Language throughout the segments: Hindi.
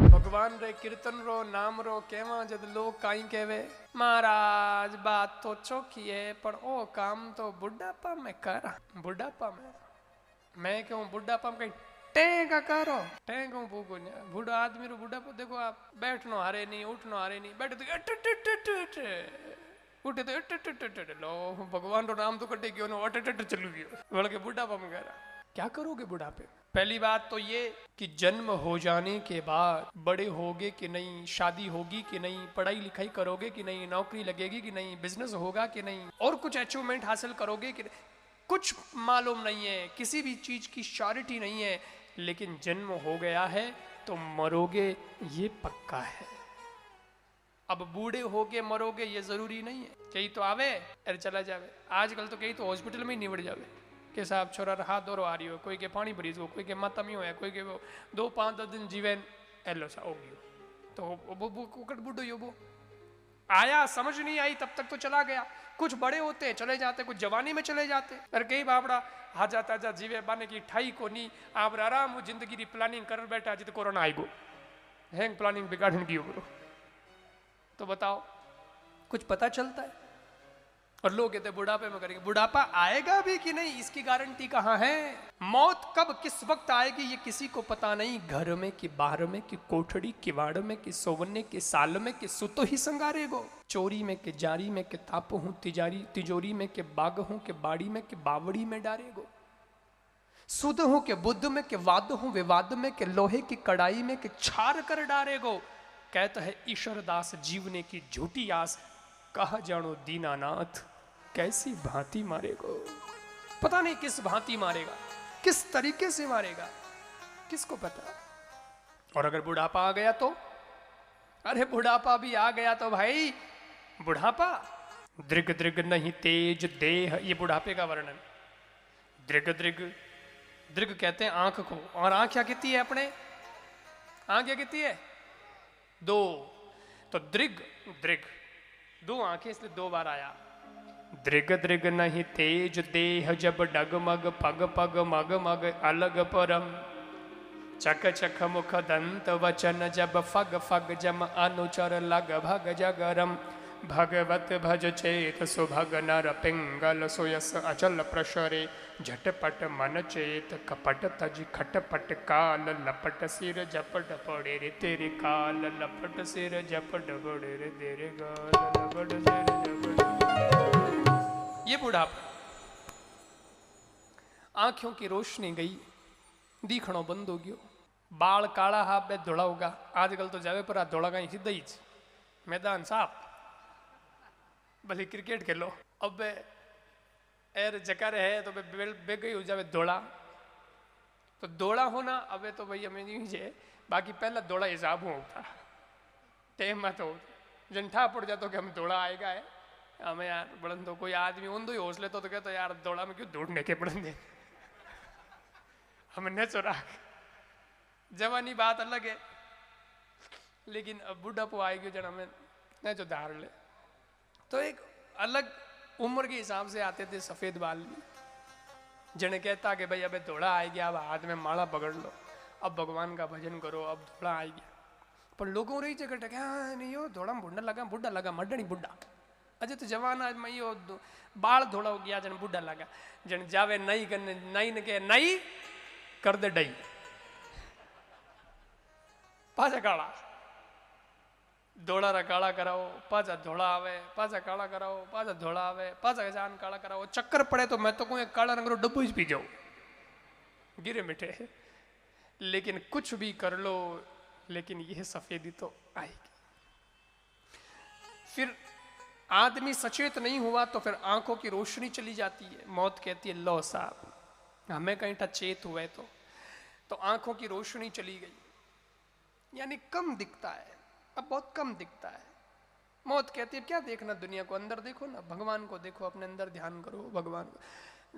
भगवान रे कीर्तन रो नाम रो केवा जद लोग काई कहवे महाराज बात तो चौकी है पर ओ काम तो बुढ़ापा में कर। बुढ़ापा में मैं कहूँ बुढ़ापा में कहीं टेंगा करो टेंगा भूगो बूढ़ा आदमी रो बुढ़ापा देखो आप बैठनो हारे नहीं उठनो हारे नहीं बैठे तो उठे तो लो भगवान रो नाम तो कटे गयो ना अट चलू गयो बोल के बुढ़ापा में कह क्या करोगे बुढ़ापे। पहली बात तो ये कि जन्म हो जाने के बाद बड़े होगे कि नहीं, शादी होगी कि नहीं, पढ़ाई लिखाई करोगे कि नहीं, नौकरी लगेगी कि नहीं, बिजनेस होगा कि नहीं, और कुछ अचीवमेंट हासिल करोगे कि नहीं, कुछ मालूम नहीं है, किसी भी चीज की श्योरिटी नहीं है। लेकिन जन्म हो गया है तो मरोगे ये पक्का है। अब बूढ़े होके मरोगे ये जरूरी नहीं है। कहीं तो आवे अरे चला जावे। आजकल तो कहीं तो हॉस्पिटल में ही निबड़ जावे के साहब छोरा हाथ दौरो आ रही हो, कोई के पानी भरी हो, कोई के माता में है, कोई के वो 2-5 दिन जीवे एलो सा हो गयो तो कुकट बुढ़ो यो वो आया समझ नहीं आई तब तक तो चला गया। कुछ बड़े होते चले जाते, कुछ जवानी में चले जाते। अरे कई बापड़ा हाजा ताजा जीवे बाने की ठाई को नहीं आप आराम जिंदगी की प्लानिंग कर बैठा जित कोरोना आई गो हैंग प्लानिंग बिगाड़न की हो तो बताओ कुछ पता चलता है। और लोग कहते बुढ़ापे में करेंगे, बुढ़ापा आएगा भी कि नहीं इसकी गारंटी कहां है। मौत कब किस वक्त आएगी ये किसी को पता नहीं। घर में कि बाहर में कि कोठड़ी किवाड़ में कि सोवने के साल में कि सुतो ही संगारे गो, चोरी में कि जारी में कि ताप हूं तिजोरी में कि बाग हूं कि बाड़ी में कि बावड़ी में डारे गो, सुध हूं कि बुद्ध में कि वाद हूं विवाद में कि लोहे की कड़ाई में कि छार कर डारे गो। कहता है ईश्वर दास जीवने की झूठी आस, कहा जानो दीनानाथ कैसी भांति मारेगो। पता नहीं किस भांति मारेगा, किस तरीके से मारेगा, किसको पता। और अगर बुढ़ापा आ गया तो, अरे बुढ़ापा भी आ गया तो भाई बुढ़ापा दृग दृग नहीं तेज देह, ये बुढ़ापे का वर्णन। दृग दृग दृग कहते हैं आंख को, और आंख क्या कहती है अपने, आंख क्या कहती है दो, तो दृग दृग दो आंखें इसलिए 2 बार आया। दृग दृग नहीं तेज देह जब डगमग पग पग मग मग अलग परम, चक चक मुख दंत वचन जब फग फग जम अनुचर लग भग जगरम, भगवत भज चेत सुभग नर पिंगल सुयस अचल प्रसरे, झटपट मन चेत कपट तज खटपट काल लपट सिर झपट पड़े रे तेरे काल लपट सिर झपट पड़े रे तेरे गाल लपट सिर झपट। ये बुढ़ापा, आंखों की रोशनी गई, दिखणो बंद हो गयो, बाल काला हा बे धोड़ा होगा। आजकल तो जावे पर धोड़ा कहीं सीधा ही मैदान साफ, भले क्रिकेट खेलो। अब एर जकार है तो बे गई हो जावे दौड़ा, तो दौड़ा होना अब तो भाई हमें नहीं है, बाकी पहला दौड़ा हिसाब होता टाइम में तो जंठा पड़ जाता कि हम दौड़ा आएगा है हमें यार बढ़न तो कोई आदमी ऊंधो ही हौसले तो कहते यार दौड़ा में क्यों दौड़ने के बढ़न दे हमें न चुरा। जवानी बात अलग है, लेकिन अब बुढ़ापो आएगी जन हमें न जो धार ले। तो एक अलग उम्र के हिसाब से आते थे सफेद बाल भी, जिन्हें कहता कि भाई अबे थोड़ा आ गया, अब हाथ में माला पकड़ लो, अब भगवान का भजन करो, अब थोड़ा आ गया। पर लोगों रही जगह टके नहीं हो थोड़ा बुढ़ा लगा मडनी बुढ़ा, अजय तो जवान आज मैं यो बाल थोड़ा हो गया जन बुढ़ा लगा। जन जावे नई करने नई ने के नई कर दे डई पाचा काला धोड़ा रा काला कराओ, पाचा धोड़ा आवे, पाचा काला कराओ, पाचा धोड़ा आवे, पाचा जान काला कराओ। चक्कर पड़े तो मैं तो कोई काला रंग रो डब्बू ही पी जाऊं गिरे मिठे। लेकिन कुछ भी कर लो, लेकिन यह सफेदी तो आएगी। फिर आदमी सचेत नहीं हुआ तो फिर आंखों की रोशनी चली जाती है। मौत कहती है लो साहब हमें कहीं चेत हुए तो आंखों की रोशनी चली गई, यानी कम दिखता है, अब बहुत कम दिखता है। मौत कहती है क्या देखना दुनिया को, अंदर देखो ना, भगवान को देखो, अपने अंदर ध्यान करो भगवान को।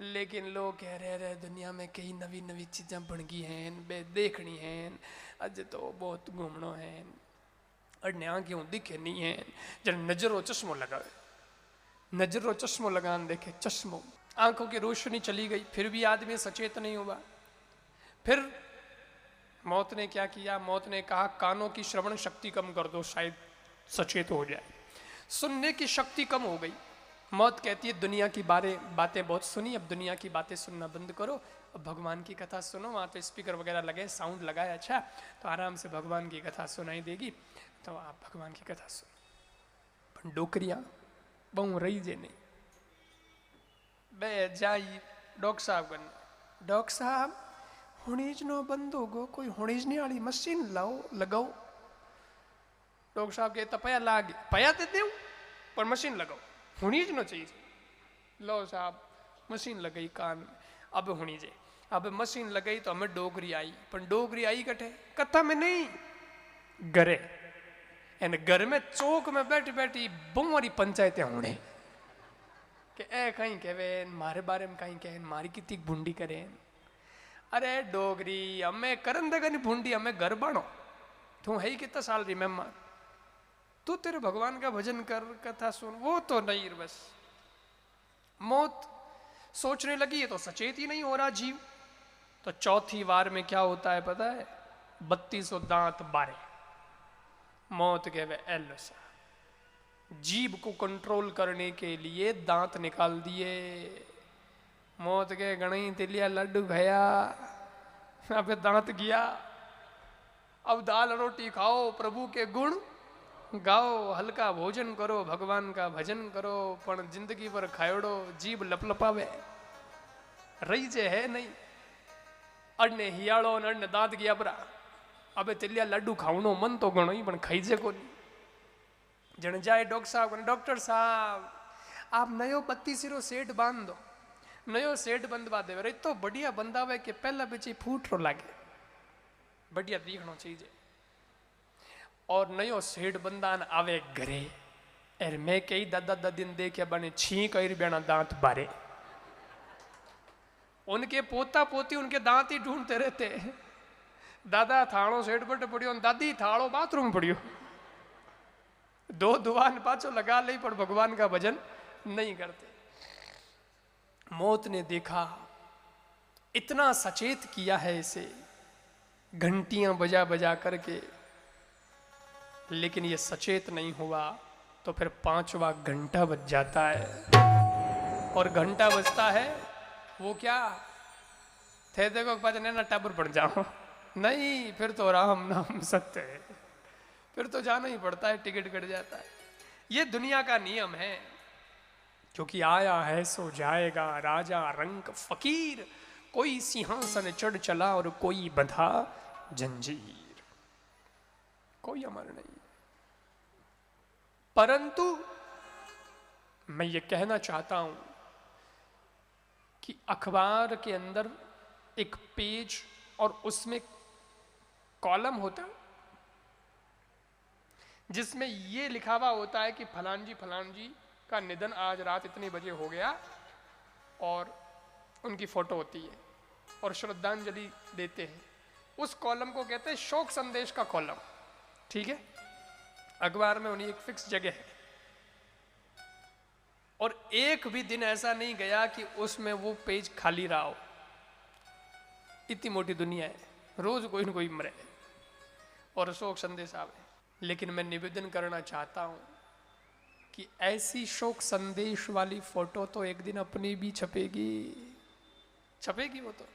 लेकिन लोग कह रहे दुनिया में कई नवी नवी चीज़ें बन गई हैं, बे देखनी हैं, अज तो बहुत घूमना है, अड़ने आंखें दिखे नहीं है। जब नजरो चश्मो लगावे, नजरो चश्मो लगान देखे चश्मो, आंखों की रोशनी चली गई, फिर भी आदमी सचेत नहीं हुआ। फिर मौत ने क्या किया, मौत ने कहा कानों की श्रवण शक्ति कम कर दो, शायद सचेत हो जाए। सुनने की शक्ति कम हो गई। मौत कहती है दुनिया की बातें बहुत सुनी, अब दुनिया की बातें सुनना बंद करो, अब भगवान की कथा सुनो। वहाँ तो स्पीकर वगैरह लगे, साउंड लगाए अच्छा, तो आराम से भगवान की कथा सुनाई देगी, तो आप भगवान की कथा सुनो। पर डोकरियाँ बहु रही जे नहीं, बे जाई डॉक्टर साहब कन, डॉक्टर साहब हुणीज नो बंद हो गो, कोई हुणीजने वाली मशीन लाओ लगाओ। डॉक्टर साहब कहता पया लागे, पया ते देव पर मशीन लगाओ, हुणीज नो चाहिए। लो साहब मशीन लगाई कान में, अब हुणीजे, अब मशीन लगाई तो हमें डोगरी आई, पर डोगरी आई कटे कथा में नहीं, घरे एन घर में चौक में बैठी बैठी बहुवारी पंचायतें होने के ए कहीं कहवे मारे बारे में कहीं कहे मारी कितनी भूंडी करे। अरे डोगरी हमें करन देगा नहीं भूंडी, हमें घर बानो, तू है ही कितना साल रही मैं, तू तेरे भगवान का भजन कर, कथा सुन, वो तो नहीं। बस मौत सोचने लगी है तो सचेत ही नहीं हो रहा जीव। तो चौथी बार में क्या होता है पता है, 3200 दांत बारे। मौत कहवे एलो सा, जीभ को कंट्रोल करने के लिए दांत निकाल दिए। मौत के गणई तिलिया लड्डू खाया, अब दांत गया, अब दाल रोटी खाओ, प्रभु के गुण गाओ, हल्का भोजन करो, भगवान का भजन करो, पण जिंदगी पर खायोड़ो जीभ लपलपावे रही जे है नहीं। अड़ने हियाड़ो ने अड़ने दांत गया बरा, अबे तिलिया लड्डू खावनो मन तो घणो ही, पण खाई जे को नहीं। जन जाए डॉक्टर साहब आप नयो 32 सेठ बांध दो, नयो सेठ बंधवा दे, रे तो बढ़िया बंधावे के पहला बेची फूट रो लागे, बढ़िया दिखनो चाहिए। और नयो सेठ बंदान आवे घरे, एर मैं कई दादा दादीन देखे बने छी कई बेना दांत बारे, उनके पोता पोती उनके दांत ही ढूंढते रहते। दादा थाड़ो सेठ बट पड़ियो, दादी थाड़ो बाथरूम पड़ियो, दो दुआन पाछो लगा ले, पर भगवान का भजन नहीं करते। मौत ने देखा, इतना सचेत किया है इसे, घंटियां बजा बजा करके, लेकिन ये सचेत नहीं हुआ। तो फिर 5वां घंटा बज जाता है, और घंटा बजता है वो क्या थे देखो पाचने ना टाबर पड़ जाओ, नहीं फिर तो राम नाम सत्य है, फिर तो जाना ही पड़ता है, टिकट कट जाता है। ये दुनिया का नियम है, क्योंकि आया है सो जाएगा, राजा रंक फकीर, कोई सिंहासन चढ़ चला और कोई बंधा जंजीर, कोई अमर नहीं। परंतु मैं ये कहना चाहता हूं कि अखबार के अंदर एक पेज और उसमें कॉलम होता है जिसमें ये लिखा हुआ होता है कि फलान जी का निधन आज रात इतने बजे हो गया, और उनकी फोटो होती है और श्रद्धांजलि देते हैं। उस कॉलम को कहते हैं शोक संदेश का कॉलम, ठीक है। अखबार में उन्हें एक फिक्स जगह है, और एक भी दिन ऐसा नहीं गया कि उसमें वो पेज खाली रहा हो। इतनी मोटी दुनिया है, रोज कोई न कोई मरे और शोक संदेश आवे। लेकिन मैं निवेदन करना चाहता हूं कि ऐसी शोक संदेश वाली फोटो तो एक दिन अपनी भी छपेगी वो तो,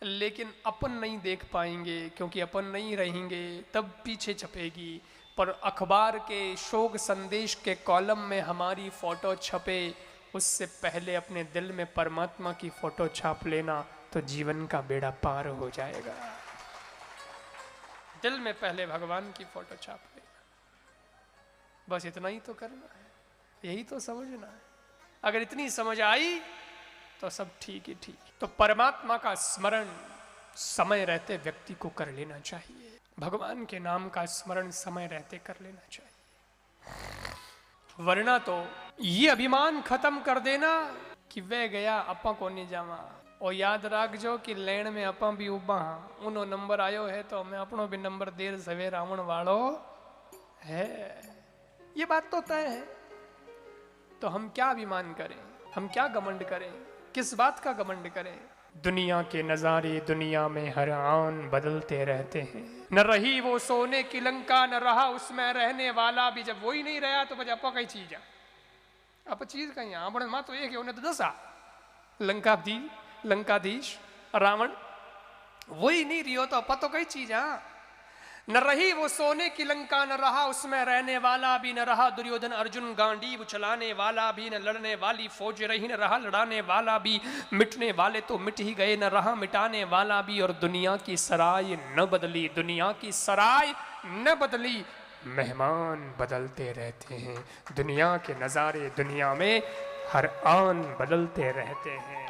लेकिन अपन नहीं देख पाएंगे, क्योंकि अपन नहीं रहेंगे, तब पीछे छपेगी। पर अखबार के शोक संदेश के कॉलम में हमारी फोटो छपे, उससे पहले अपने दिल में परमात्मा की फोटो छाप लेना, तो जीवन का बेड़ा पार हो जाएगा। दिल में पहले भगवान की फोटो छाप लेना, बस इतना ही तो करना है, यही तो समझना है। अगर इतनी समझ आई तो सब ठीक ही ठीक। तो परमात्मा का स्मरण समय रहते व्यक्ति को कर लेना चाहिए, भगवान के नाम का स्मरण समय रहते कर लेना चाहिए। वरना तो ये अभिमान खत्म कर देना कि वह गया अपा को नहीं जावा, और याद राख जो कि लेन में अपा भी उबा हाँ, उनो नंबर आयो है तो हमें अपनो भी नंबर देर सवेर आवन वालो है, ये बात तो तय है। तो हम क्या अभिमान करें, हम क्या घमंड करें, किस बात का घमंड करें। दुनिया के नज़ारे दुनिया में हर आन बदलते रहते हैं। न रही वो सोने की लंका, न रहा उसमें रहने वाला भी। जब वही नहीं रहा तो बजा कई चीज है, अब चीज कहीं आपण मां तो एक है, उन्हें तो दसा लंकाधीश रावण वही नहीं रियो तो पतो कई चीज है। न रही वो सोने की लंका, न रहा उसमें रहने वाला भी। न रहा दुर्योधन अर्जुन गांडीव चलाने वाला भी। न लड़ने वाली फौज रही, न रहा लड़ाने वाला भी। मिटने वाले तो मिट ही गए, न रहा मिटाने वाला भी। और दुनिया की सराय न बदली, दुनिया की सराय न बदली, मेहमान बदलते रहते हैं। दुनिया के नज़ारे दुनिया में हर आन बदलते रहते हैं।